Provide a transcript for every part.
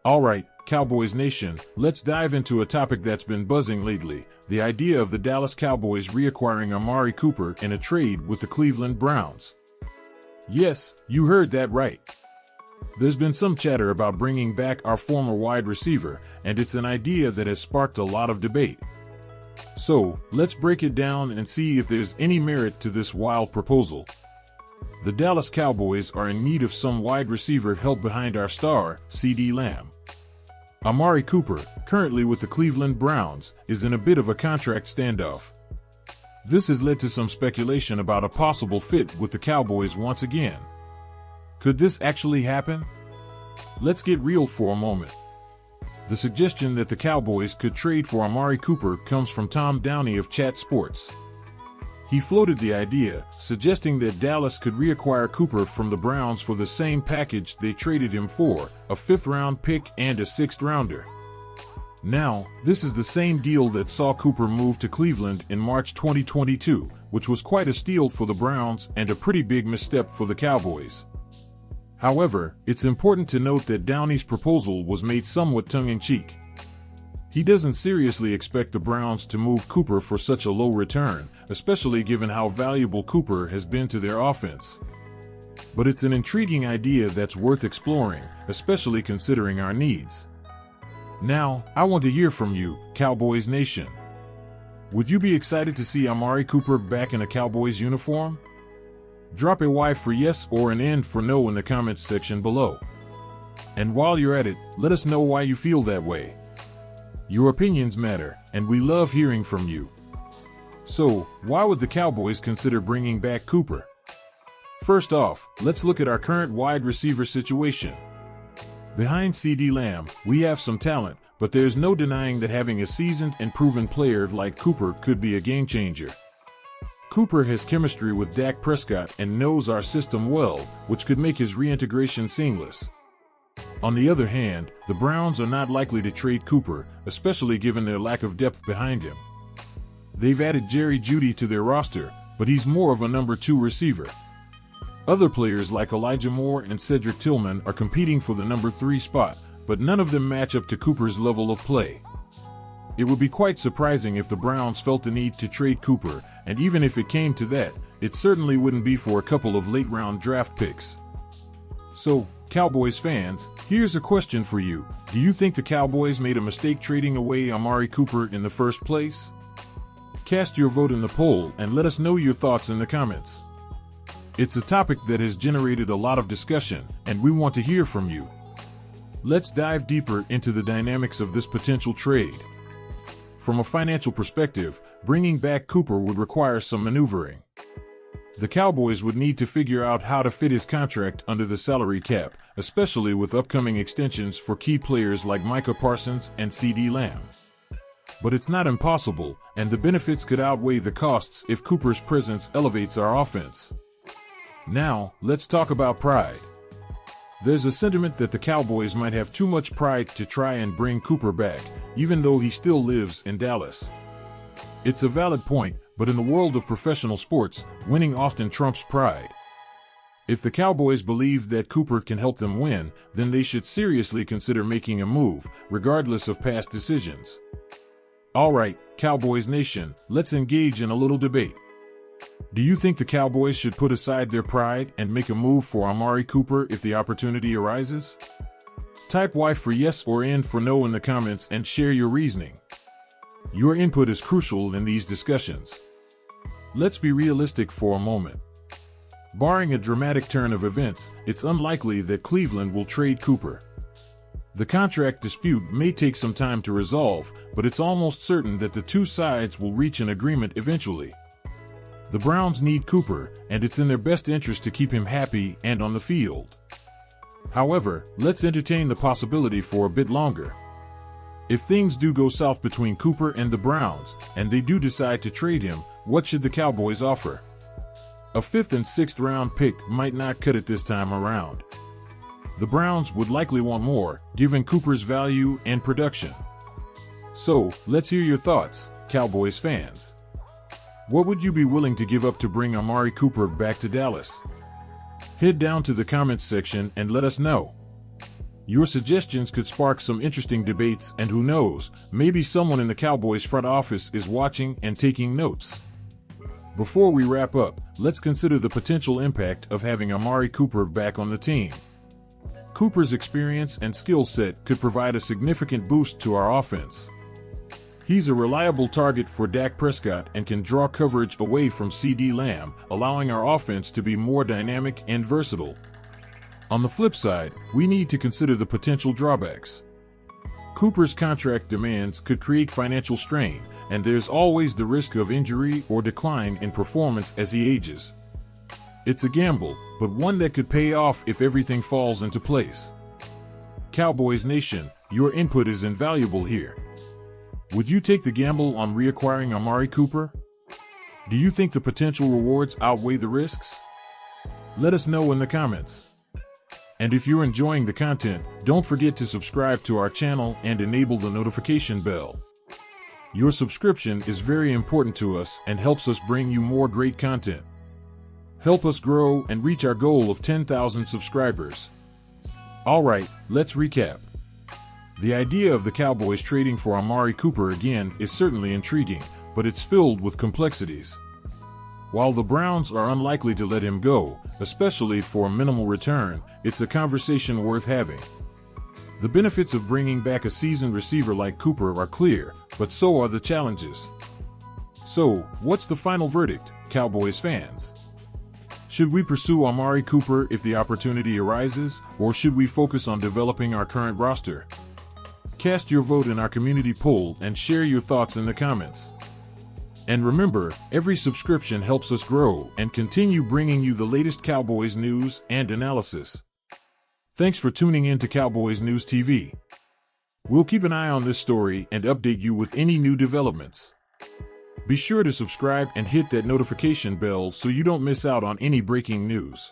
Alright, Cowboys Nation, let's dive into a topic that's been buzzing lately, the idea of the Dallas Cowboys reacquiring Amari Cooper in a trade with the Cleveland Browns. Yes, you heard that right. There's been some chatter about bringing back our former wide receiver, and it's an idea that has sparked a lot of debate. So, let's break it down and see if there's any merit to this wild proposal. The Dallas Cowboys are in need of some wide receiver help behind our star, CeeDee Lamb. Amari Cooper, currently with the Cleveland Browns, is in a bit of a contract standoff. This has led to some speculation about a possible fit with the Cowboys once again. Could this actually happen? Let's get real for a moment. The suggestion that the Cowboys could trade for Amari Cooper comes from Tom Downey of Chat Sports. He floated the idea, suggesting that Dallas could reacquire Cooper from the Browns for the same package they traded him for, a fifth-round pick and a sixth-rounder. Now, this is the same deal that saw Cooper move to Cleveland in March 2022, which was quite a steal for the Browns and a pretty big misstep for the Cowboys. However, it's important to note that Downey's proposal was made somewhat tongue-in-cheek. He doesn't seriously expect the Browns to move Cooper for such a low return, especially given how valuable Cooper has been to their offense. But it's an intriguing idea that's worth exploring, especially considering our needs. Now, I want to hear from you, Cowboys Nation. Would you be excited to see Amari Cooper back in a Cowboys uniform? Drop a Y for yes or an N for no in the comments section below. And while you're at it, let us know why you feel that way. Your opinions matter, and we love hearing from you. So, why would the Cowboys consider bringing back Cooper? First off, let's look at our current wide receiver situation. Behind CeeDee Lamb, we have some talent, but there's no denying that having a seasoned and proven player like Cooper could be a game changer. Cooper has chemistry with Dak Prescott and knows our system well, which could make his reintegration seamless. On the other hand, the Browns are not likely to trade Cooper, especially given their lack of depth behind him. They've added Jerry Jeudy to their roster, but he's more of a number 2 receiver. Other players like Elijah Moore and Cedric Tillman are competing for the number 3 spot, but none of them match up to Cooper's level of play. It would be quite surprising if the Browns felt the need to trade Cooper, and even if it came to that, it certainly wouldn't be for a couple of late-round draft picks. So, Cowboys fans, here's a question for you. Do you think the Cowboys made a mistake trading away Amari Cooper in the first place? Cast your vote in the poll and let us know your thoughts in the comments. It's a topic that has generated a lot of discussion, and we want to hear from you. Let's dive deeper into the dynamics of this potential trade. From a financial perspective, bringing back Cooper would require some maneuvering. The Cowboys would need to figure out how to fit his contract under the salary cap, especially with upcoming extensions for key players like Micah Parsons and CeeDee Lamb. But it's not impossible, and the benefits could outweigh the costs if Cooper's presence elevates our offense. Now, let's talk about pride. There's a sentiment that the Cowboys might have too much pride to try and bring Cooper back, even though he still lives in Dallas. It's a valid point, but in the world of professional sports, winning often trumps pride. If the Cowboys believe that Cooper can help them win, then they should seriously consider making a move, regardless of past decisions. Alright, Cowboys Nation, let's engage in a little debate. Do you think the Cowboys should put aside their pride and make a move for Amari Cooper if the opportunity arises? Type Y for yes or N for no in the comments and share your reasoning. Your input is crucial in these discussions. Let's be realistic for a moment. Barring a dramatic turn of events, it's unlikely that Cleveland will trade Cooper. The contract dispute may take some time to resolve, but it's almost certain that the two sides will reach an agreement eventually. The Browns need Cooper, and it's in their best interest to keep him happy and on the field. However, let's entertain the possibility for a bit longer. If things do go south between Cooper and the Browns, and they do decide to trade him, what should the Cowboys offer? A 5th and 6th round pick might not cut it this time around. The Browns would likely want more, given Cooper's value and production. So, let's hear your thoughts, Cowboys fans. What would you be willing to give up to bring Amari Cooper back to Dallas? Head down to the comments section and let us know. Your suggestions could spark some interesting debates, and who knows, maybe someone in the Cowboys front office is watching and taking notes. Before we wrap up, let's consider the potential impact of having Amari Cooper back on the team. Cooper's experience and skill set could provide a significant boost to our offense. He's a reliable target for Dak Prescott and can draw coverage away from CeeDee Lamb, allowing our offense to be more dynamic and versatile. On the flip side, we need to consider the potential drawbacks. Cooper's contract demands could create financial strain, and there's always the risk of injury or decline in performance as he ages. It's a gamble, but one that could pay off if everything falls into place. Cowboys Nation, your input is invaluable here. Would you take the gamble on reacquiring Amari Cooper? Do you think the potential rewards outweigh the risks? Let us know in the comments. And if you're enjoying the content, don't forget to subscribe to our channel and enable the notification bell. Your subscription is very important to us and helps us bring you more great content. Help us grow and reach our goal of 10,000 subscribers. Alright, let's recap. The idea of the Cowboys trading for Amari Cooper again is certainly intriguing, but it's filled with complexities. While the Browns are unlikely to let him go, especially for a minimal return, it's a conversation worth having. The benefits of bringing back a seasoned receiver like Cooper are clear, but so are the challenges. So, what's the final verdict, Cowboys fans? Should we pursue Amari Cooper if the opportunity arises, or should we focus on developing our current roster? Cast your vote in our community poll and share your thoughts in the comments. And remember, every subscription helps us grow and continue bringing you the latest Cowboys news and analysis. Thanks for tuning in to Cowboys News TV. We'll keep an eye on this story and update you with any new developments. Be sure to subscribe and hit that notification bell so you don't miss out on any breaking news.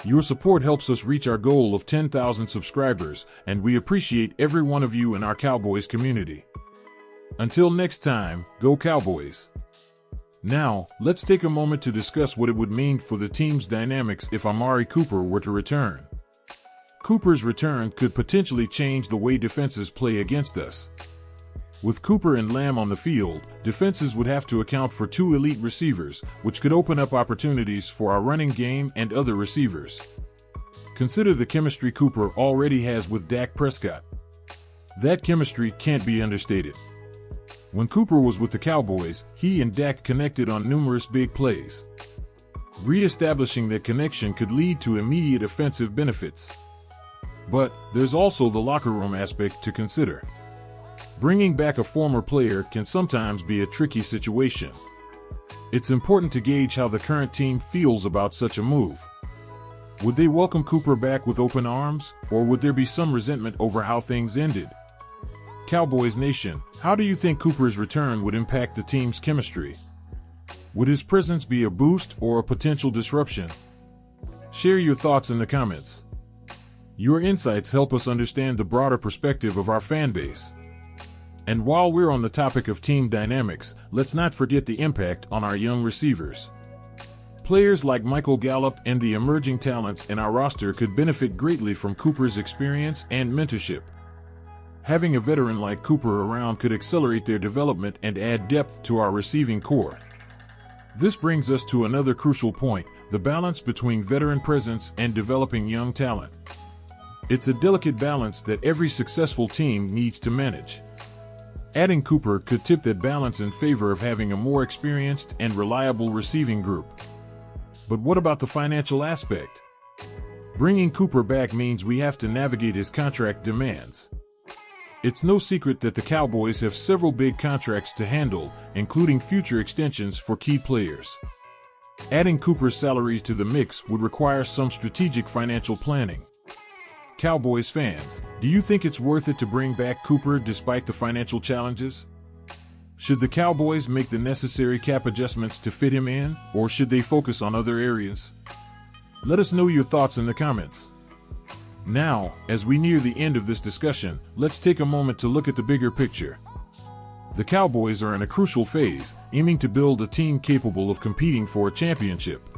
Your support helps us reach our goal of 10,000 subscribers, and we appreciate every one of you in our Cowboys community. Until next time, go Cowboys! Now, let's take a moment to discuss what it would mean for the team's dynamics if Amari Cooper were to return. Cooper's return could potentially change the way defenses play against us. With Cooper and Lamb on the field, defenses would have to account for two elite receivers, which could open up opportunities for our running game and other receivers. Consider the chemistry Cooper already has with Dak Prescott. That chemistry can't be understated. When Cooper was with the Cowboys, he and Dak connected on numerous big plays. Re-establishing that connection could lead to immediate offensive benefits. But there's also the locker room aspect to consider. Bringing back a former player can sometimes be a tricky situation. It's important to gauge how the current team feels about such a move. Would they welcome Cooper back with open arms, or would there be some resentment over how things ended? Cowboys Nation, how do you think Cooper's return would impact the team's chemistry? Would his presence be a boost or a potential disruption? Share your thoughts in the comments. Your insights help us understand the broader perspective of our fan base. And while we're on the topic of team dynamics, let's not forget the impact on our young receivers. Players like Michael Gallup and the emerging talents in our roster could benefit greatly from Cooper's experience and mentorship. Having a veteran like Cooper around could accelerate their development and add depth to our receiving core. This brings us to another crucial point, the balance between veteran presence and developing young talent. It's a delicate balance that every successful team needs to manage. Adding Cooper could tip that balance in favor of having a more experienced and reliable receiving group. But what about the financial aspect? Bringing Cooper back means we have to navigate his contract demands. It's no secret that the Cowboys have several big contracts to handle, including future extensions for key players. Adding Cooper's salary to the mix would require some strategic financial planning. Cowboys fans, do you think it's worth it to bring back Cooper despite the financial challenges? Should the Cowboys make the necessary cap adjustments to fit him in, or should they focus on other areas? Let us know your thoughts in the comments. Now, as we near the end of this discussion, let's take a moment to look at the bigger picture. The Cowboys are in a crucial phase, aiming to build a team capable of competing for a championship.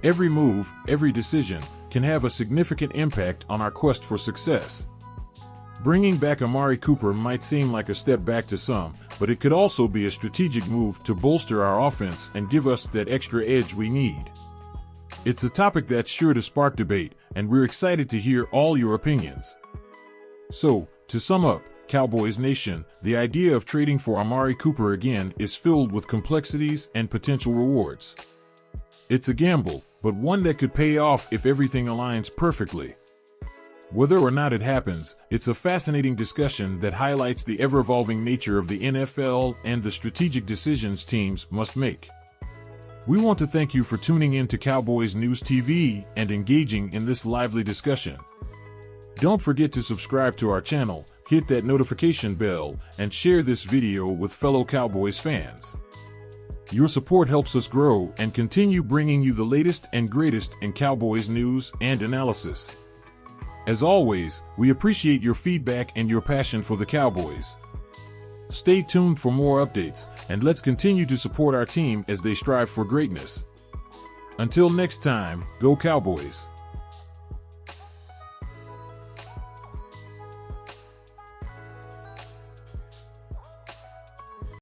Every move, every decision, can have a significant impact on our quest for success. Bringing back Amari Cooper might seem like a step back to some, but it could also be a strategic move to bolster our offense and give us that extra edge we need. It's a topic that's sure to spark debate, and we're excited to hear all your opinions. So, to sum up, Cowboys Nation, the idea of trading for Amari Cooper again is filled with complexities and potential rewards. It's a gamble, but one that could pay off if everything aligns perfectly. Whether or not it happens, it's a fascinating discussion that highlights the ever-evolving nature of the NFL and the strategic decisions teams must make. We want to thank you for tuning in to Cowboys News TV and engaging in this lively discussion. Don't forget to subscribe to our channel, hit that notification bell, and share this video with fellow Cowboys fans. Your support helps us grow and continue bringing you the latest and greatest in Cowboys news and analysis. As always, we appreciate your feedback and your passion for the Cowboys. Stay tuned for more updates, and let's continue to support our team as they strive for greatness. Until next time, go Cowboys!